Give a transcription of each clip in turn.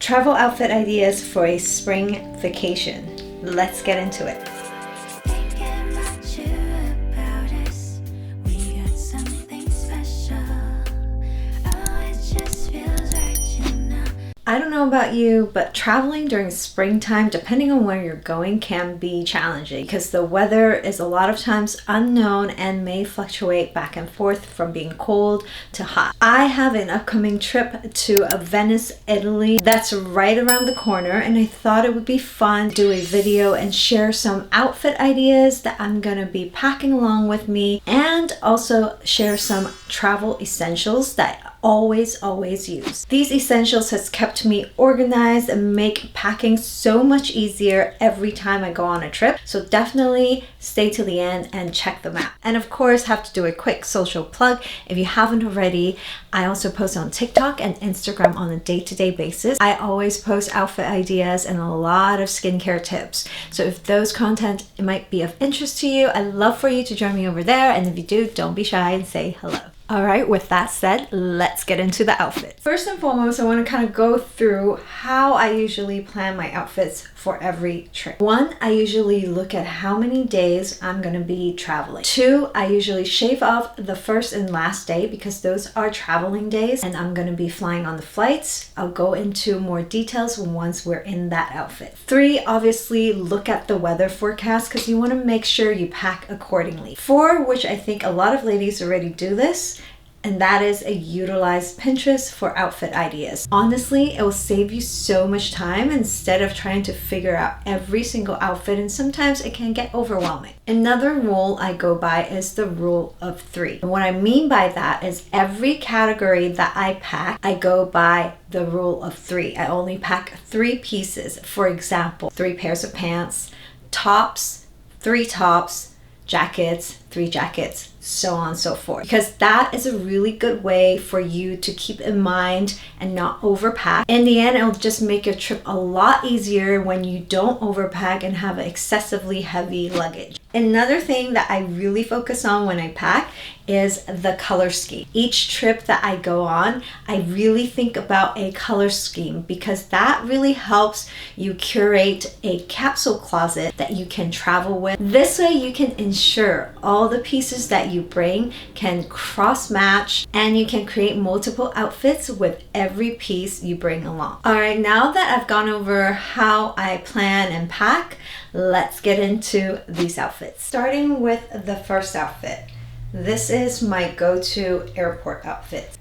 Travel outfit ideas for a spring vacation. Let's get into it. I don't know about you, but traveling during springtime, depending on where you're going, can be challenging because the weather is a lot of times unknown and may fluctuate back and forth from being cold to hot. I have an upcoming trip to Venice, Italy that's right around the corner, and I thought it would be fun to do a video and share some outfit ideas that I'm gonna be packing along with me, and also share some travel essentials that I always use. These essentials has kept me organized and make packing so much easier every time I go on a trip. So definitely stay to the end and check them out. And of course, have to do a quick social plug. If you haven't already, I also post on TikTok and Instagram on a day-to-day basis. I always post outfit ideas and a lot of skincare tips. So if those content might be of interest to you, I'd love for you to join me over there. And if you do, don't be shy and say hello. All right, with that said, let's get into the outfit. First and foremost, I want to kind of go through how I usually plan my outfits for every trip. 1, I usually look at how many days I'm going to be traveling. 2, I usually shave off the first and last day because those are traveling days and I'm going to be flying on the flights. I'll go into more details once we're in that outfit. 3, obviously look at the weather forecast because you want to make sure you pack accordingly. 4, which I think a lot of ladies already do this, and that is utilize Pinterest for outfit ideas. Honestly, it will save you so much time instead of trying to figure out every single outfit, and sometimes it can get overwhelming. Another rule I go by is the rule of 3. And what I mean by that is every category that I pack, I go by the rule of 3. I only pack 3 pieces. For example, 3 pairs of pants, tops, 3 tops, jackets, 3 jackets, so on and so forth, because that is a really good way for you to keep in mind and not overpack. In the end, it'll just make your trip a lot easier when you don't overpack and have excessively heavy luggage. Another thing that I really focus on when I pack is the color scheme. Each trip that I go on, I really think about a color scheme because that really helps you curate a capsule closet that you can travel with. This way you can ensure all the pieces that you bring can cross match and you can create multiple outfits with every piece you bring along. All right, now that I've gone over how I plan and pack, let's get into these outfits. Starting with the first outfit. This is my go-to airport outfit.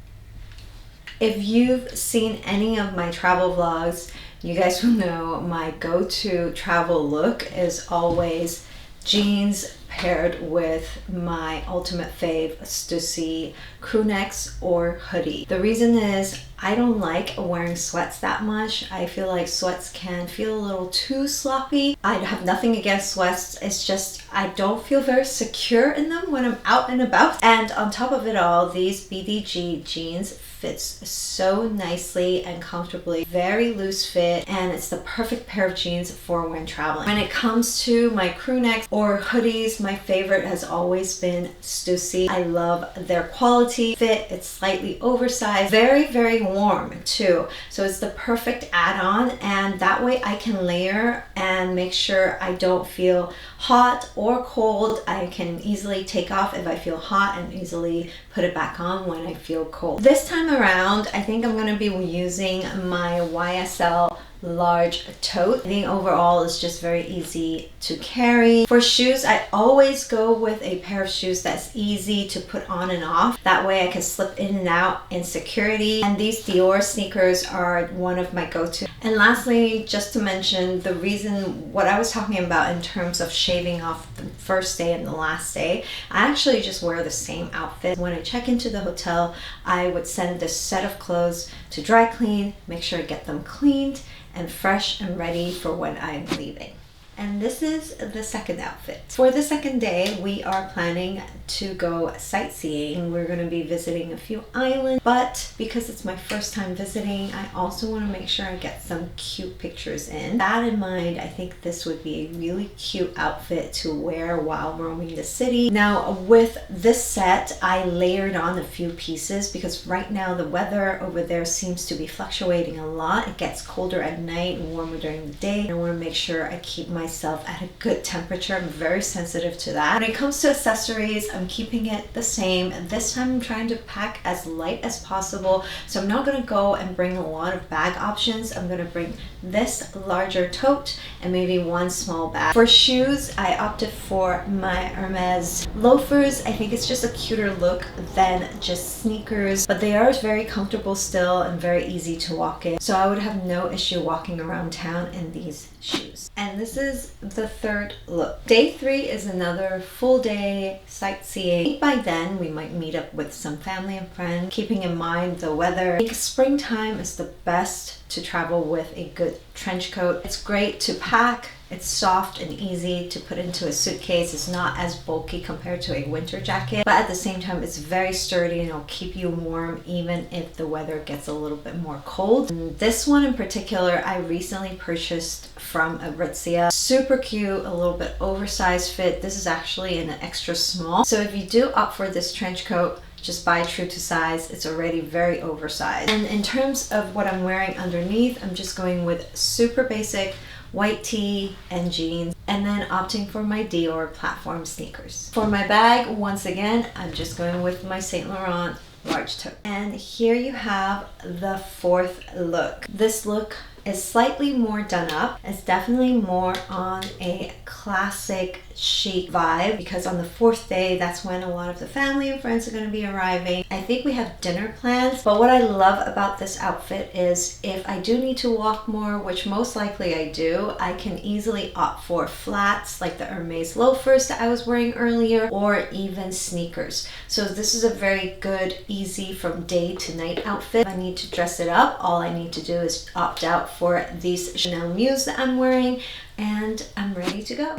If you've seen any of my travel vlogs, you guys will know my go-to travel look is always jeans paired with my ultimate fave STUSSY crew necks or hoodie. The reason is I don't like wearing sweats that much. I feel like sweats can feel a little too sloppy. I have nothing against sweats. It's just I don't feel very secure in them when I'm out and about. And on top of it all, these BDG jeans fits so nicely and comfortably, very loose fit, and it's the perfect pair of jeans for when traveling. When it comes to my crew necks or hoodies, my favorite has always been STUSSY. I love their quality fit. It's slightly oversized, very warm too, so it's the perfect add-on, and that way I can layer and make sure I don't feel hot or cold. I can easily take off if I feel hot and easily put it back on when I feel cold. This time around, I think I'm going to be using my YSL large tote. I think overall it's just very easy to carry. For shoes, I always go with a pair of shoes that's easy to put on and off. That way I can slip in and out in security. And these Dior sneakers are one of my go-to. And lastly, just to mention the reason what I was talking about in terms of shaving off the first day and the last day, I actually just wear the same outfit. When I check into the hotel, I would send this set of clothes to dry clean, make sure I get them cleaned and fresh and ready for when I'm leaving. And this is the second outfit. For the second day, we are planning to go sightseeing. We're going to be visiting a few islands, but because it's my first time visiting, I also want to make sure I get some cute pictures in. That in mind, I think this would be a really cute outfit to wear while roaming the city. Now, with this set, I layered on a few pieces because right now the weather over there seems to be fluctuating a lot. It gets colder at night and warmer during the day. I want to make sure I keep myself at a good temperature. I'm very sensitive to that. When it comes to accessories, I'm keeping it the same. This time I'm trying to pack as light as possible. So I'm not going to go and bring a lot of bag options. I'm going to bring this larger tote and maybe one small bag. For shoes, I opted for my Hermes loafers. I think it's just a cuter look than just sneakers, but they are very comfortable still and very easy to walk in. So I would have no issue walking around town in these shoes. And this is the third look. Day 3 is another full day sightseeing. By then, we might meet up with some family and friends, keeping in mind the weather. I think springtime is the best to travel with a good trench coat. It's great to pack. It's soft and easy to put into a suitcase. It's not as bulky compared to a winter jacket, but at the same time, it's very sturdy and it'll keep you warm even if the weather gets a little bit more cold. And this one in particular, I recently purchased from Aritzia. Super cute, a little bit oversized fit. This is actually in an extra small. So if you do opt for this trench coat, just buy true to size. It's already very oversized. And in terms of what I'm wearing underneath, I'm just going with super basic white tee and jeans, and then opting for my Dior platform sneakers. For my bag, once again, I'm just going with my Saint Laurent large tote. And here you have the fourth look. This look is slightly more done up. It's definitely more on a classic chic vibe because on the fourth day, that's when a lot of the family and friends are going to be arriving. I think we have dinner plans, but what I love about this outfit is if I do need to walk more, which most likely I do, I can easily opt for flats like the Hermes loafers that I was wearing earlier, or even sneakers. So this is a very good, easy from day to night outfit. If I need to dress it up, all I need to do is opt out for these Chanel Muse that I'm wearing, and I'm ready to go.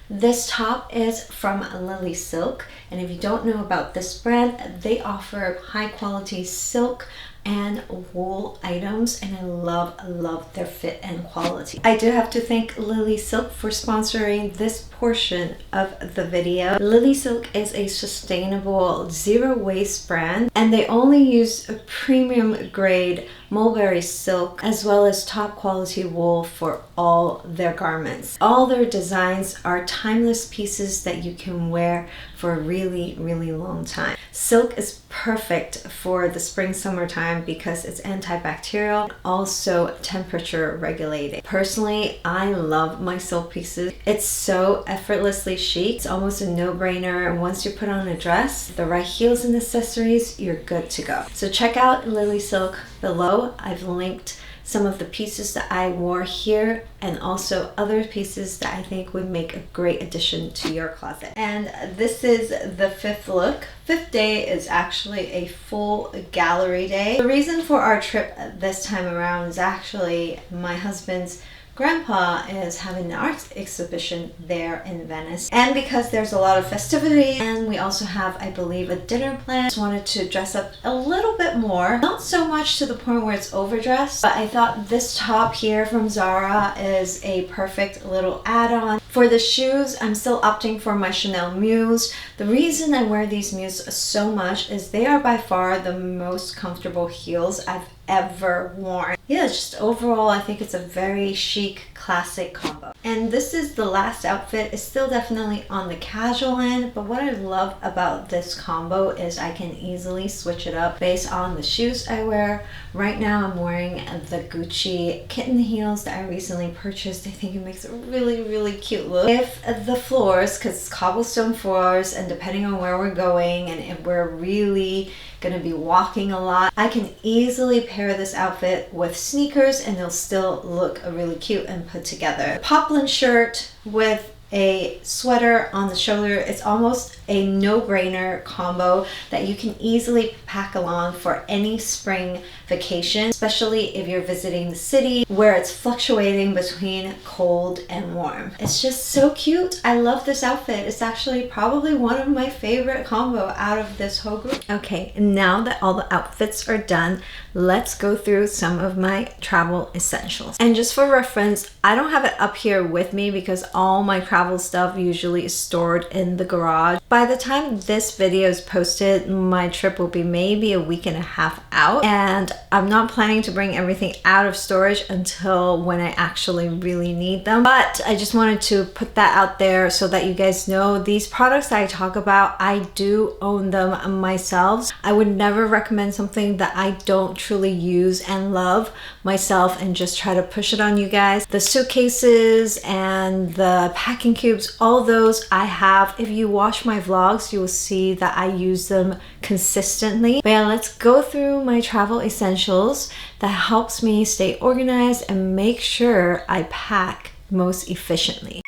This top is from LilySilk, and if you don't know about this brand, they offer high quality silk and wool items, and I love their fit and quality. I do have to thank LilySilk for sponsoring this portion of the video. LilySilk is a sustainable zero waste brand, and they only use a premium grade mulberry silk as well as top quality wool for all their garments. All their designs are timeless pieces that you can wear for a really long time. Silk is perfect for the spring summertime because it's antibacterial and also temperature regulating. Personally, I love my silk pieces. It's so effortlessly chic. It's almost a no-brainer, and once you put on a dress, the right heels and accessories, you're good to go. So check out LilySilk below. I've linked some of the pieces that I wore here and also other pieces that I think would make a great addition to your closet. And this is the fifth look. Fifth day is actually a full gallery day. The reason for our trip this time around is actually my husband's grandpa is having an art exhibition there in Venice, and because there's a lot of festivity and we also have, I believe, a dinner plan, I just wanted to dress up a little bit more, not so much to the point where it's overdressed, but I thought this top here from Zara is a perfect little add-on. For the shoes, I'm still opting for my Chanel Muse. The reason I wear these Muse so much is they are by far the most comfortable heels I've ever worn. Yeah, just overall, I think it's a very chic, classic combo. And this is the last outfit. It's still definitely on the casual end, but what I love about this combo is I can easily switch it up based on the shoes I wear. Right now, I'm wearing the Gucci kitten heels that I recently purchased. I think it makes a really cute look. If the floors, because cobblestone floors, and depending on where we're going and if we're really gonna be walking a lot, I can easily pair this outfit with sneakers and they'll still look really cute and put together. Poplin shirt with a sweater on the shoulder. It's almost a no-brainer combo that you can easily pack along for any spring vacation, especially if you're visiting the city where it's fluctuating between cold and warm. It's just so cute. I love this outfit. It's actually probably one of my favorite combo out of this whole group. Okay, now that all the outfits are done, let's go through some of my travel essentials. And just for reference, I don't have it up here with me because all my travel stuff usually is stored in the garage. By the time this video is posted, my trip will be maybe a week and a half out, and I'm not planning to bring everything out of storage until when I actually really need them. But I just wanted to put that out there so that you guys know these products that I talk about, I do own them myself. I would never recommend something that I don't truly use and love myself and just try to push it on you guys. The suitcases and the packing cubes, all those I have. If you watch my vlogs, you will see that I use them consistently. But yeah, let's go through my travel essentials that helps me stay organized and make sure I pack most efficiently.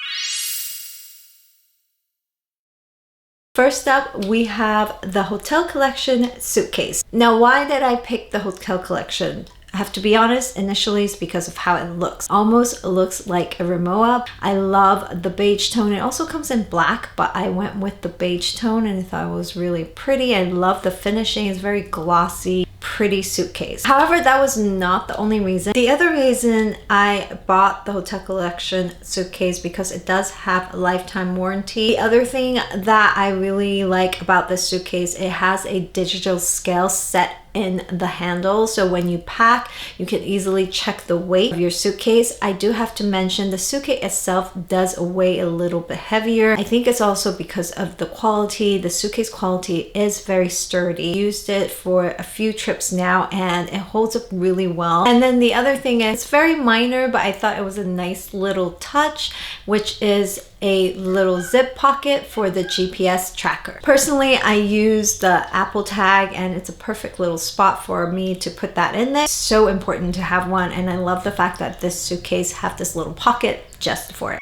First up, we have the Hotel Collection suitcase. Now, why did I pick the Hotel Collection? I have to be honest, initially it's because of how it looks. Almost looks like a Rimowa. I love the beige tone. It also comes in black, but I went with the beige tone and I thought it was really pretty. I love the finishing. It's very glossy, pretty suitcase. However, that was not the only reason. The other reason I bought the Hotel Collection suitcase because it does have a lifetime warranty. The other thing that I really like about this suitcase, it has a digital scale set in the handle, so when you pack you can easily check the weight of your suitcase. I do have to mention the suitcase itself does weigh a little bit heavier. I think it's also because of the quality. The suitcase quality is very sturdy. I used it for a few trips now and it holds up really well. And then the other thing is, it's very minor, but I thought it was a nice little touch, which is a little zip pocket for the GPS tracker. Personally, I use the Apple tag and it's a perfect little spot for me to put that in there. So important to have one, and I love the fact that this suitcase have this little pocket just for it.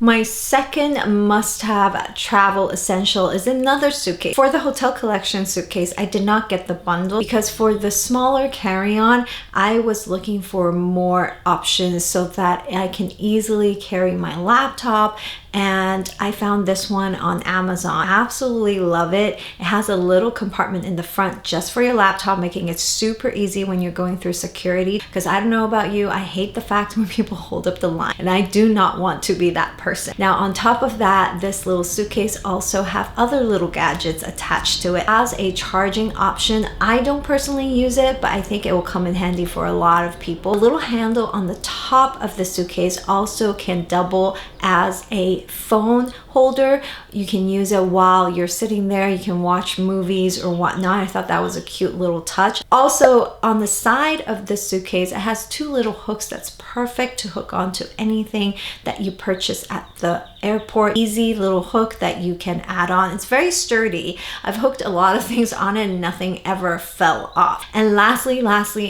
My second must-have travel essential is another suitcase. For the Hotel Collection suitcase, I did not get the bundle because for the smaller carry-on, I was looking for more options so that I can easily carry my laptop, and I found this one on Amazon. I absolutely love it. It has a little compartment in the front just for your laptop, making it super easy when you're going through security, because I don't know about you, I hate the fact when people hold up the line, and I do not want to be that person. Now, on top of that, this little suitcase also have other little gadgets attached to it. It has a charging option. I don't personally use it, but I think it will come in handy for a lot of people. The little handle on the top of the suitcase also can double as a phone holder. You can use it while you're sitting there. You can watch movies or whatnot. I thought that was a cute little touch. Also, on the side of the suitcase, it has two little hooks that's perfect to hook onto anything that you purchase at the airport. Easy little hook that you can add on. It's very sturdy. I've hooked a lot of things on it and nothing ever fell off. And lastly,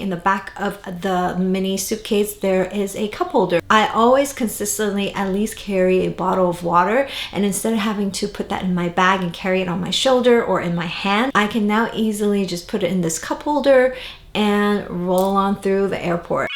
in the back of the mini suitcase, there is a cup holder. I always consistently at least carry a bottle of water, and instead of having to put that in my bag and carry it on my shoulder or in my hand, I can now easily just put it in this cup holder and roll on through the airport.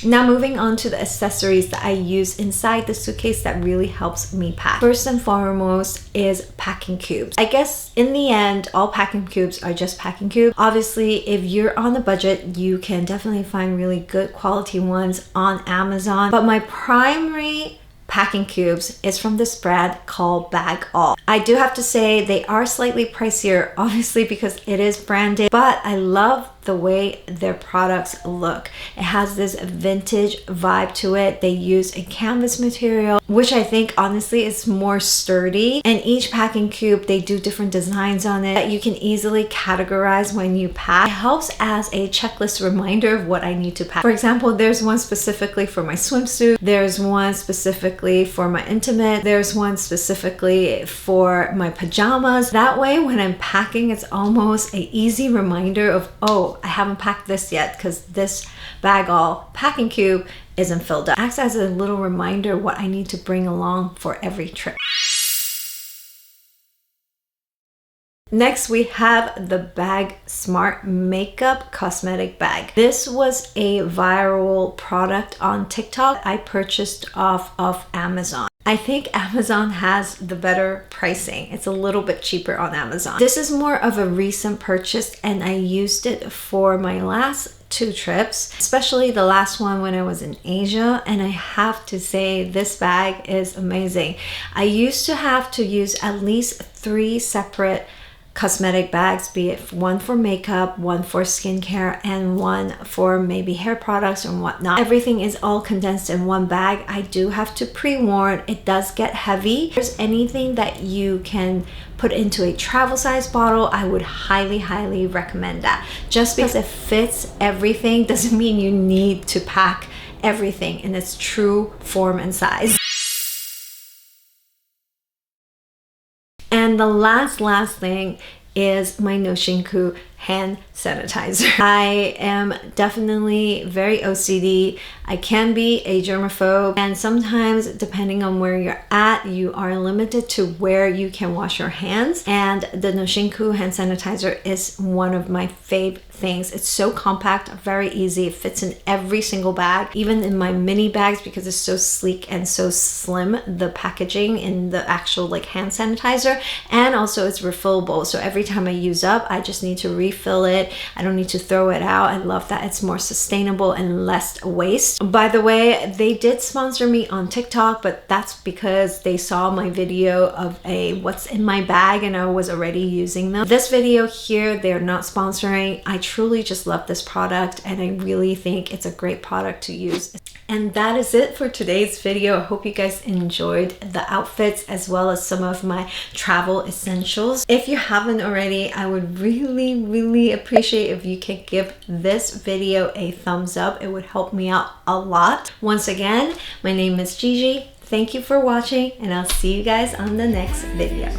Now moving on to the accessories that I use inside the suitcase that really helps me pack. First and foremost is packing cubes. I guess in the end, all packing cubes are just packing cubes. Obviously, if you're on the budget, you can definitely find really good quality ones on Amazon. But my primary packing cubes is from this brand called Bag All. I do have to say they are slightly pricier, obviously, because it is branded, but I love the way their products look. It has this vintage vibe to it. They use a canvas material, which I think honestly is more sturdy. And each packing cube, they do different designs on it that you can easily categorize when you pack. It helps as a checklist reminder of what I need to pack. For example, there's one specifically for my swimsuit. There's one specifically for my intimate. There's one specifically for my pajamas. That way, when I'm packing, it's almost an easy reminder of, oh, oh, I haven't packed this yet because this bag all packing cube isn't filled up. Acts as a little reminder what I need to bring along for every trip. Next, we have the Bag Smart Makeup Cosmetic Bag. This was a viral product on TikTok I purchased off of Amazon. I think Amazon has the better pricing. It's a little bit cheaper on Amazon. This is more of a recent purchase and I used it for my last 2 trips, especially the last one when I was in Asia, and I have to say this bag is amazing. I used to have to use at least 3 separate cosmetic bags, be it one for makeup, one for skincare, and one for maybe hair products and whatnot. Everything is all condensed in one bag. I do have to pre-warn, it does get heavy. If there's anything that you can put into a travel size bottle, I would highly recommend that. Just because it fits everything doesn't mean you need to pack everything in its true form and size. And the last thing is my Noshinku hand sanitizer. I am definitely very OCD. I can be a germaphobe, and sometimes depending on where you're at, you are limited to where you can wash your hands, and the Noshinku hand sanitizer is one of my fave things. It's so compact, very easy. It fits in every single bag, even in my mini bags because it's so sleek and so slim, the packaging in the actual like hand sanitizer, and also it's refillable. So every time I use up, I just need to refill it. I don't need to throw it out. I love that it's more sustainable and less waste. By the way, they did sponsor me on TikTok, but that's because they saw my video of a what's in my bag and I was already using them. This video here, they're not sponsoring. I truly just love this product and I really think it's a great product to use. And that is it for today's video. I hope you guys enjoyed the outfits as well as some of my travel essentials. If you haven't already, I would really appreciate if you could give this video a thumbs up. It would help me out a lot. Once again, my name is Gigi. Thank you for watching and I'll see you guys on the next video.